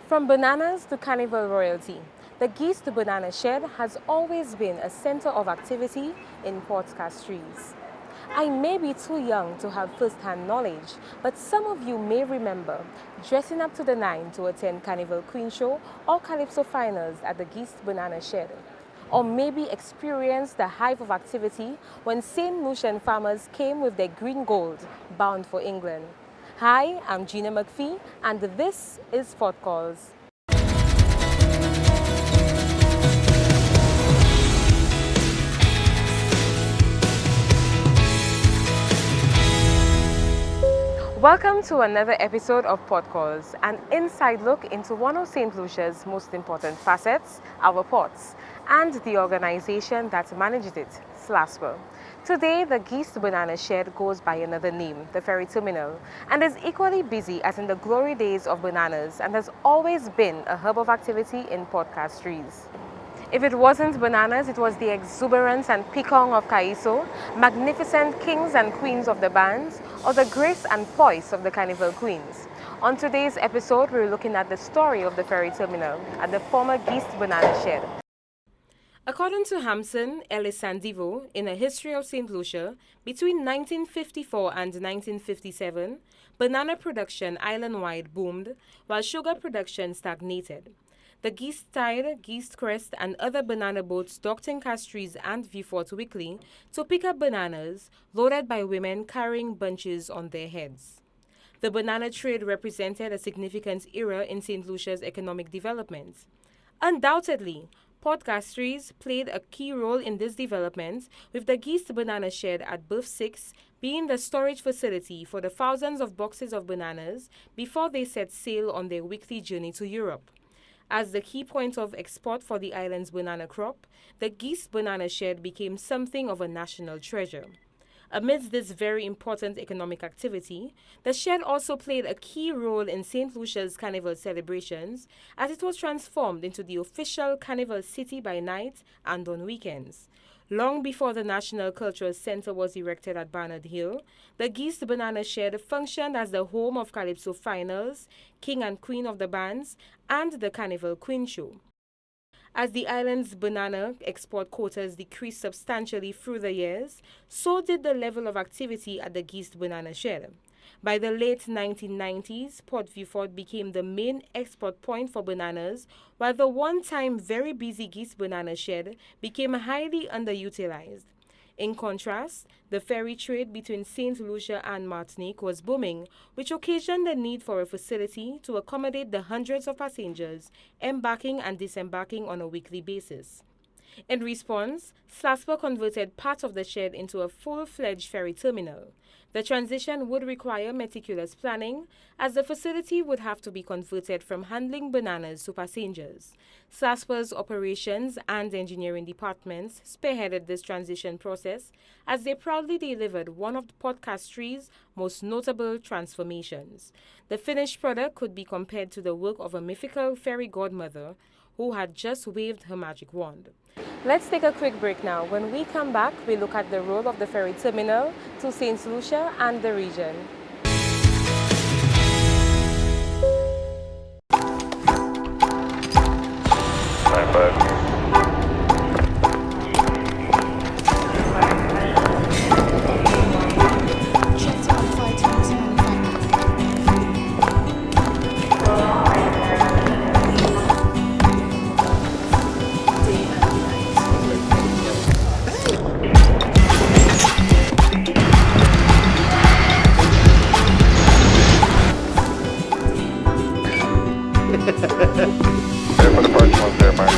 From bananas to carnival royalty, the Geese to Banana Shed has always been a center of activity in Port Castries. I may be too young to have first-hand knowledge, but some of you may remember dressing up to the nine to attend Carnival Queen Show or Calypso finals at the Geese to Banana Shed. Or maybe experience the hive of activity when St. Lucian farmers came with their green gold bound for England. Hi, I'm Gina McPhee, and this is PortCalls. Welcome to another episode of PortCalls, an inside look into one of St. Lucia's most important facets, our ports, and the organization that managed it, SLASPA. Today, the Geese to Banana Shed goes by another name, the Ferry Terminal, and is equally busy as in the glory days of bananas and has always been a hub of activity in Port Castries. If it wasn't bananas, it was the exuberance and piquant of Caiso, magnificent kings and queens of the bands, or the grace and poise of the carnival queens. On today's episode, we're looking at the story of the Ferry Terminal at the former Geese to Banana Shed. According to Hampson Ellis Sandivo, in A History of St. Lucia, between 1954 and 1957, banana production island-wide boomed, while sugar production stagnated. The Geese Tide, Geese Crest, and other banana boats docked in Castries and Vieux-Fort weekly to pick up bananas, loaded by women carrying bunches on their heads. The banana trade represented a significant era in St. Lucia's economic development. Undoubtedly, Port Castries played a key role in this development, with the Geese to Banana Shed at Berth 6 being the storage facility for the thousands of boxes of bananas before they set sail on their weekly journey to Europe. As the key point of export for the island's banana crop, the Geese Banana Shed became something of a national treasure. Amidst this very important economic activity, the shed also played a key role in St. Lucia's carnival celebrations as it was transformed into the official carnival city by night and on weekends. Long before the National Cultural Center was erected at Barnard Hill, the Geese to Banana Shed functioned as the home of Calypso finals, King and Queen of the Bands, and the Carnival Queen Show. As the island's banana export quotas decreased substantially through the years, so did the level of activity at the Geese to Banana Shed. By the late 1990s, Port Vieux-Fort became the main export point for bananas, while the one-time very busy Geese Banana Shed became highly underutilized. In contrast, the ferry trade between St. Lucia and Martinique was booming, which occasioned the need for a facility to accommodate the hundreds of passengers embarking and disembarking on a weekly basis. In response, SLASPA converted part of the shed into a full-fledged ferry terminal. The transition would require meticulous planning, as the facility would have to be converted from handling bananas to passengers. SLASPA's operations and engineering departments spearheaded this transition process, as they proudly delivered one of Port Castries' most notable transformations. The finished product could be compared to the work of a mythical fairy godmother who had just waved her magic wand. Let's take a quick break now. When we come back, we look at the role of the ferry terminal to St. Lucia and the region. There for the first one there, Mark.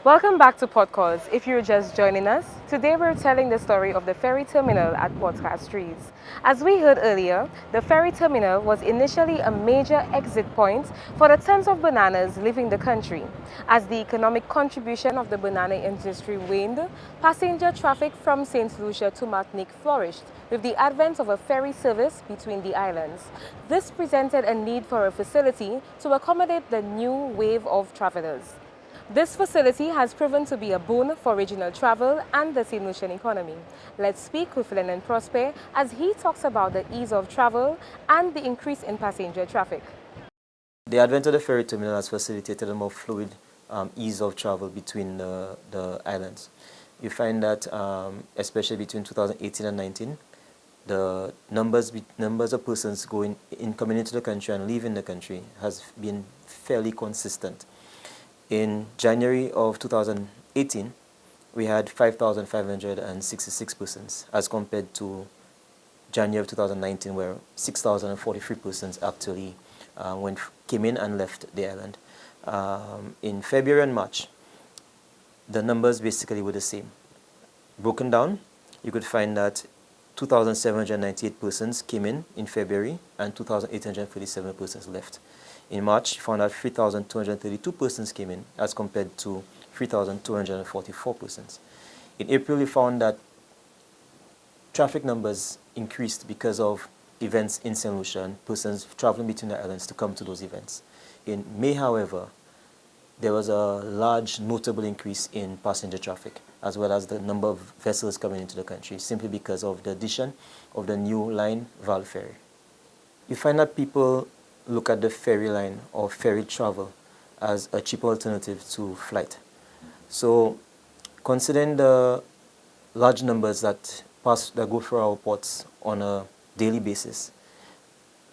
Welcome back to PortCalls. If you're just joining us, today we're telling the story of the ferry terminal at Port Castries. As we heard earlier, the ferry terminal was initially a major exit point for the tons of bananas leaving the country. As the economic contribution of the banana industry waned, passenger traffic from St. Lucia to Martinique flourished with the advent of a ferry service between the islands. This presented a need for a facility to accommodate the new wave of travelers. This facility has proven to be a boon for regional travel and the St. Lucian economy. Let's speak with Lennon Prosper as he talks about the ease of travel and the increase in passenger traffic. The advent of the ferry terminal has facilitated a more fluid ease of travel between the islands. You find that, especially between 2018 and 19, the numbers of persons coming into the country and leaving the country has been fairly consistent. In January of 2018, we had 5,566 persons as compared to January of 2019, where 6,043 persons actually came in and left the island. In February and March, the numbers basically were the same. Broken down, you could find that 2,798 persons came in February and 2,837 persons left. In March, you found that 3,232 persons came in as compared to 3,244 persons. In April, we found that traffic numbers increased because of events in St. Lucia and persons traveling between the islands to come to those events. In May, however, there was a large notable increase in passenger traffic, as well as the number of vessels coming into the country, simply because of the addition of the new line, Val Ferry. You find that people look at the ferry line or ferry travel as a cheaper alternative to flight. So, considering the large numbers that go through our ports on a daily basis,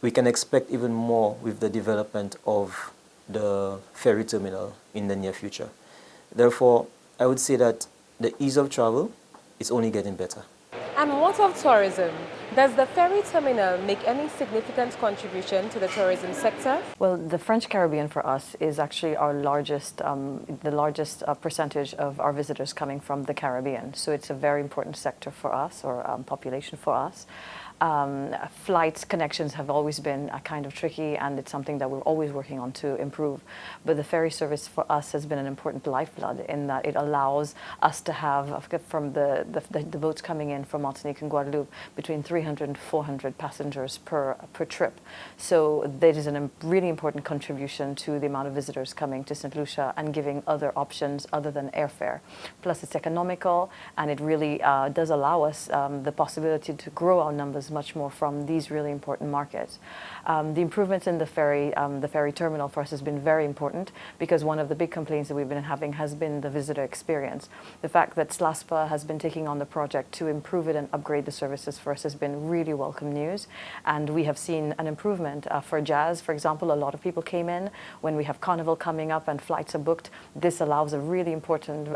we can expect even more with the development of the ferry terminal in the near future. Therefore, I would say that the ease of travel is only getting better. And what of tourism? Does the ferry terminal make any significant contribution to the tourism sector? Well, the French Caribbean for us is actually our largest, the largest percentage of our visitors coming from the Caribbean. So it's a very important sector for us, or population for us. Flights connections have always been kind of tricky, and it's something that we're always working on to improve. But the ferry service for us has been an important lifeblood in that it allows us to have, from the boats coming in from Martinique and Guadeloupe, between 300 and 400 passengers per trip. So that is a really important contribution to the amount of visitors coming to St. Lucia and giving other options other than airfare. Plus, it's economical, and it really does allow us the possibility to grow our numbers much more from these really important markets. The improvements in the ferry terminal for us has been very important, because one of the big complaints that we've been having has been the visitor experience. The fact that SLASPA has been taking on the project to improve it and upgrade the services for us has been really welcome news, and we have seen an improvement. For jazz, for example, a lot of people came in. When we have Carnival coming up and flights are booked, this allows a really important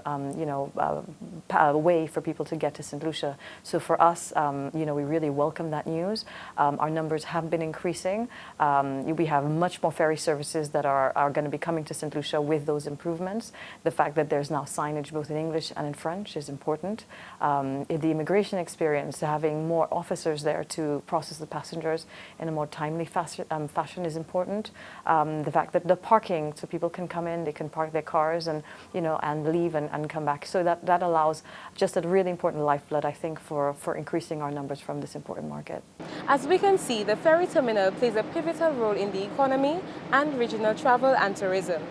way for people to get to St. Lucia. So for us, we really welcome that news. Our numbers have been increasing. We have much more ferry services that are going to be coming to St. Lucia with those improvements. The fact that there's now signage both in English and in French is important. The immigration experience, having more officers there to process the passengers in a more timely fashion is important. The fact that the parking, so people can come in, they can park their cars and leave and come back. So that allows just a really important lifeblood, I think, for increasing our numbers from this important market. As we can see, the ferry terminal plays a pivotal role in the economy and regional travel and tourism.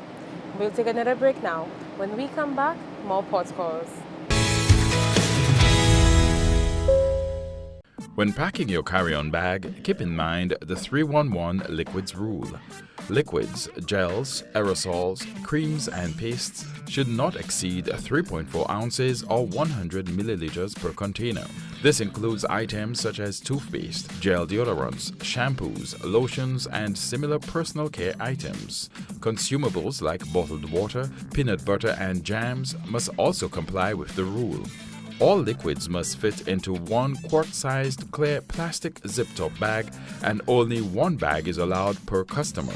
We'll take another break now. When we come back, more PortCalls. When packing your carry-on bag, keep in mind the 3-1-1 liquids rule. Liquids, gels, aerosols, creams and pastes should not exceed 3.4 ounces or 100 milliliters per container. This includes items such as toothpaste, gel deodorants, shampoos, lotions, and similar personal care items. Consumables like bottled water, peanut butter, and jams must also comply with the rule. All liquids must fit into one quart-sized clear plastic zip-top bag, and only one bag is allowed per customer.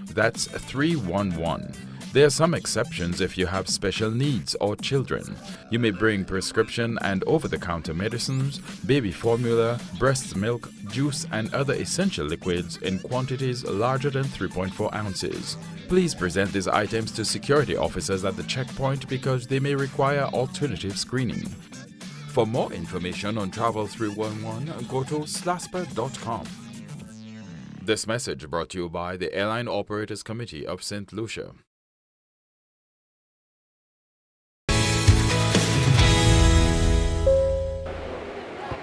That's 3-1-1. There are some exceptions if you have special needs or children. You may bring prescription and over-the-counter medicines, baby formula, breast milk, juice, and other essential liquids in quantities larger than 3.4 ounces. Please present these items to security officers at the checkpoint because they may require alternative screening. For more information on Travel 311, go to slaspa.com. This message brought to you by the Airline Operators Committee of St. Lucia.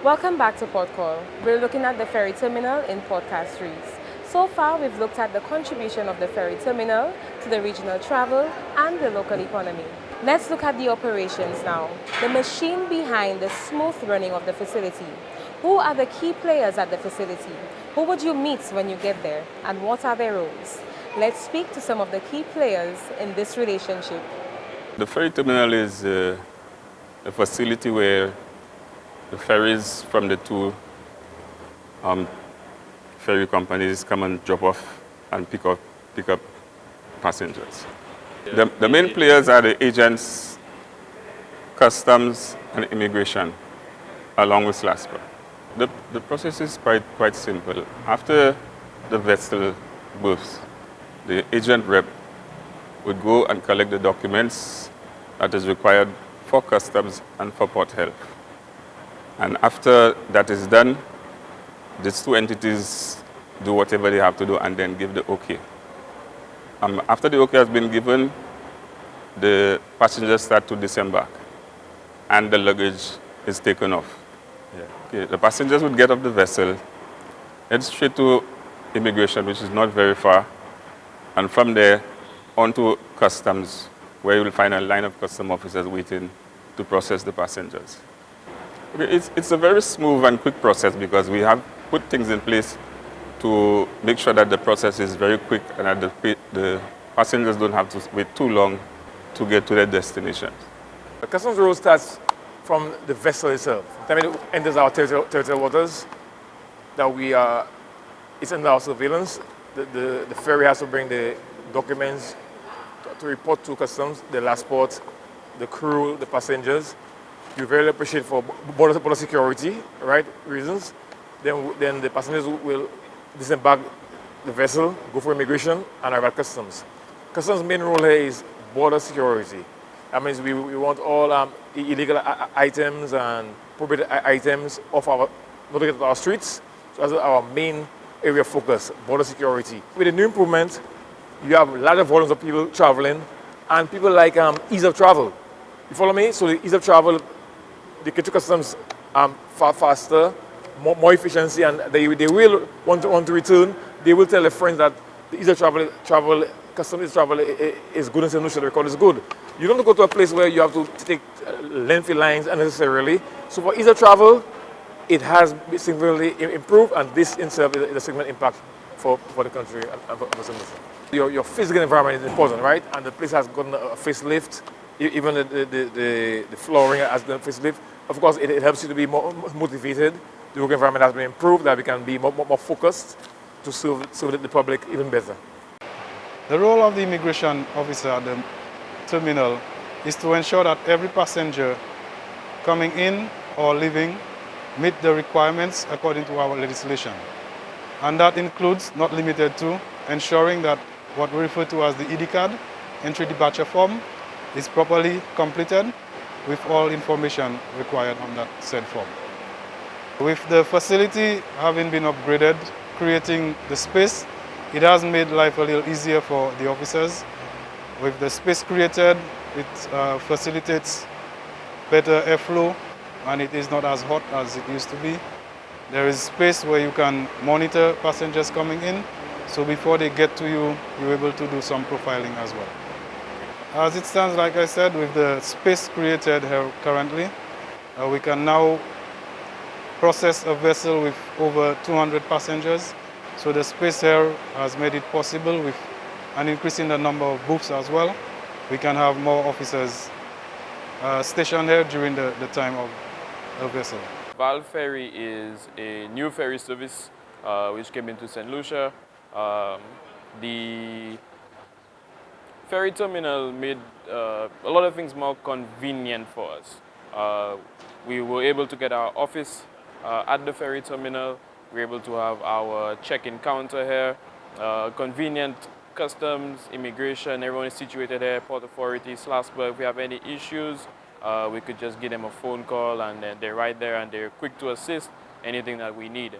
Welcome back to Port Call. We're looking at the ferry terminal in Port Castries. So far, we've looked at the contribution of the ferry terminal to the regional travel and the local economy. Let's look at the operations now. The machine behind the smooth running of the facility. Who are the key players at the facility? Who would you meet when you get there? And what are their roles? Let's speak to some of the key players in this relationship. The ferry terminal is a facility where the ferries from the two ferry companies come and drop off and pick up passengers. The main players are the agents, customs, and immigration, along with SLASPA. The process is quite simple. After the vessel berths, the agent rep would go and collect the documents that is required for customs and for port health. And after that is done, these two entities do whatever they have to do and then give the okay. After the okay has been given, the passengers start to disembark and the luggage is taken off. Okay, the passengers would get off the vessel, head straight to immigration, which is not very far, and from there onto customs, where you will find a line of custom officers waiting to process the passengers. Okay, it's a very smooth and quick process because we have put things in place to make sure that the process is very quick and that the passengers don't have to wait too long to get to their destinations. The customs rule starts from the vessel itself. The time it enters our territorial waters, that it's under our surveillance. The ferry has to bring the documents to report to customs, the last port, the crew, the passengers. You very appreciate for border security, right, reasons. Then the passengers will disembark the vessel, go for immigration, and arrive at customs. Customs' main role here is border security. That means we want all illegal items and prohibited items off our streets. So that's our main area of focus, border security. With the new improvement, you have larger volumes of people traveling, and people like ease of travel. You follow me? So the ease of travel, they get to customs far faster, more efficiency, and they will want to return. They will tell their friends that the ease of travel, customs travel is good in St. Lucia. The record is good. You don't go to a place where you have to take lengthy lines unnecessarily. So for ease of travel, it has significantly improved, and this in itself is a significant impact for the country and for St. Lucia. Your physical environment is important, right? And the place has gotten a facelift. Even the flooring has done a facelift. Of course, it helps you to be more motivated. The work environment has been improved, that we can be more focused to serve the public even better. The role of the immigration officer at the terminal is to ensure that every passenger coming in or leaving meet the requirements according to our legislation. And that includes, not limited to, ensuring that what we refer to as the ED card, entry departure form, is properly completed with all information required on that said form. With the facility having been upgraded, creating the space, it has made life a little easier for the officers. With the space created, it facilitates better airflow, and it is not as hot as it used to be. There is space where you can monitor passengers coming in, so before they get to you, you're able to do some profiling as well. As it stands, like I said, with the space created here currently, we can now process a vessel with over 200 passengers. So the space here has made it possible, with an increase in the number of booths as well. We can have more officers stationed here during the time of the vessel. Val Ferry is a new ferry service which came into St. Lucia. The ferry terminal made a lot of things more convenient for us. We were able to get our office at the ferry terminal. We were able to have our check-in counter here, convenient customs, immigration, everyone is situated here, Port Authority, SLASPA. If we have any issues, we could just give them a phone call, and then they're right there and they're quick to assist anything that we need.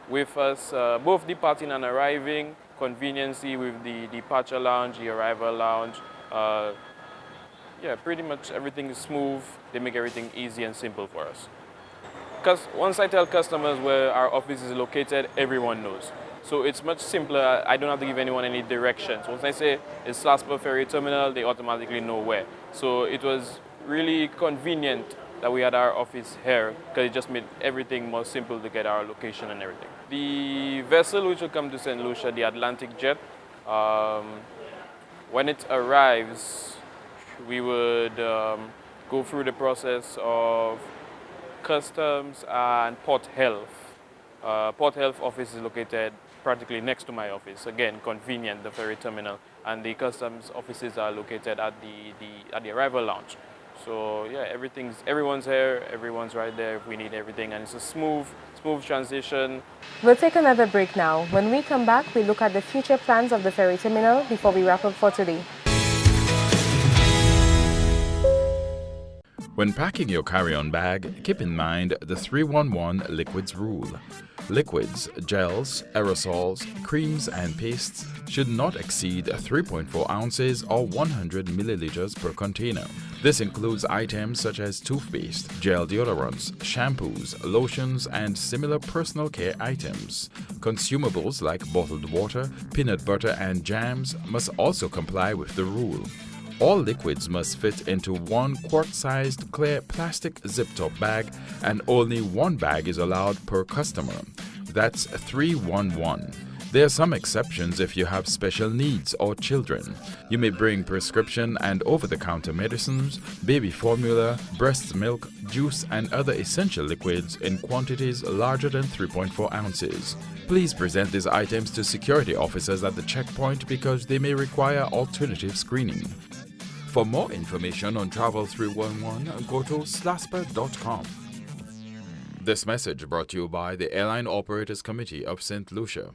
With us both departing and arriving, conveniency with the departure lounge, the arrival lounge, yeah, pretty much everything is smooth. They make everything easy and simple for us. once I tell customers where our office is located, everyone knows. So it's much simpler. I don't have to give anyone any directions. Once I say it's Slasper Ferry Terminal, they automatically know where. So it was really convenient that we had our office here because it just made everything more simple to get our location and everything. The vessel which will come to St. Lucia, the Atlantic Jet, when it arrives, we would go through the process of customs and Port Health. Port Health office is located practically next to my office. Again, convenient, the ferry terminal, and the customs offices are located at the arrival lounge. So yeah, everyone's here, everyone's right there if we need everything, and it's a smooth transition. We'll take another break now. When we come back, we look at the future plans of the ferry terminal before we wrap up for today. When packing your carry-on bag, keep in mind the 311 liquids rule. Liquids, gels, aerosols, creams and pastes should not exceed 3.4 ounces or 100 milliliters per container. This includes items such as toothpaste, gel deodorants, shampoos, lotions, and similar personal care items. Consumables like bottled water, peanut butter, and jams must also comply with the rule. All liquids must fit into one quart-sized clear plastic zip-top bag, and only one bag is allowed per customer. That's 311. There are some exceptions if you have special needs or children. You may bring prescription and over-the-counter medicines, baby formula, breast milk, juice, and other essential liquids in quantities larger than 3.4 ounces. Please present these items to security officers at the checkpoint because they may require alternative screening. For more information on Travel 311, go to slasper.com. This message brought to you by the Airline Operators Committee of St. Lucia.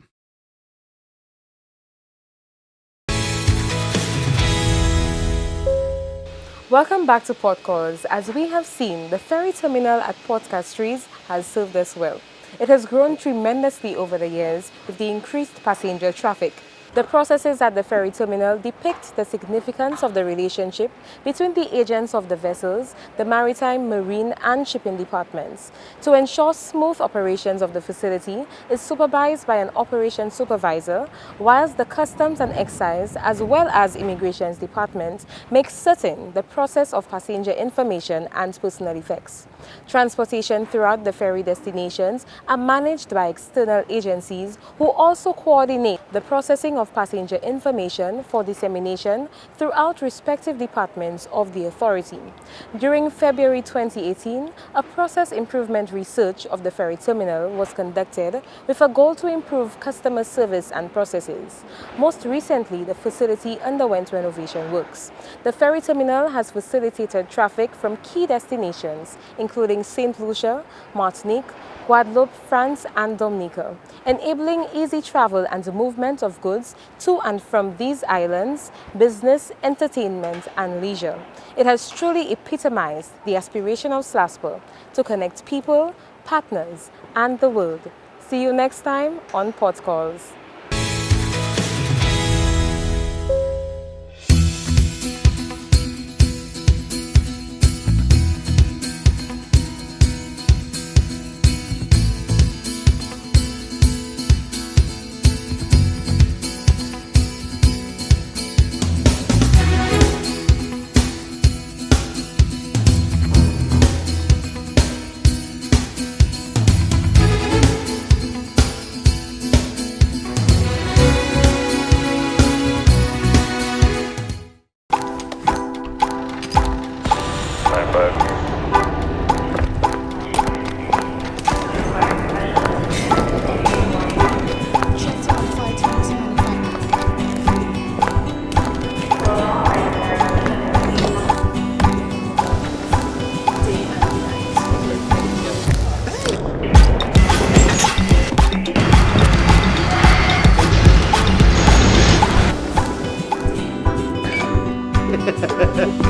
Welcome back to PortCalls. As we have seen, the ferry terminal at Port Castries has served us well. It has grown tremendously over the years with the increased passenger traffic. The processes at the ferry terminal depict the significance of the relationship between the agents of the vessels, the maritime, marine, and shipping departments. To ensure smooth operations of the facility is supervised by an operations supervisor, whilst the customs and excise as well as immigrations department make certain the process of passenger information and personal effects. Transportation throughout the ferry destinations are managed by external agencies who also coordinate the processing of passenger information for dissemination throughout respective departments of the authority. During February 2018, a process improvement research of the ferry terminal was conducted with a goal to improve customer service and processes. Most recently, the facility underwent renovation works. The ferry terminal has facilitated traffic from key destinations, including St. Lucia, Martinique, Guadeloupe, France, and Dominica, enabling easy travel and movement of goods to and from these islands, business, entertainment, and leisure. It has truly epitomized the aspiration of SLASPA to connect people, partners, and the world. See you next time on PortCalls. Ha ha ha.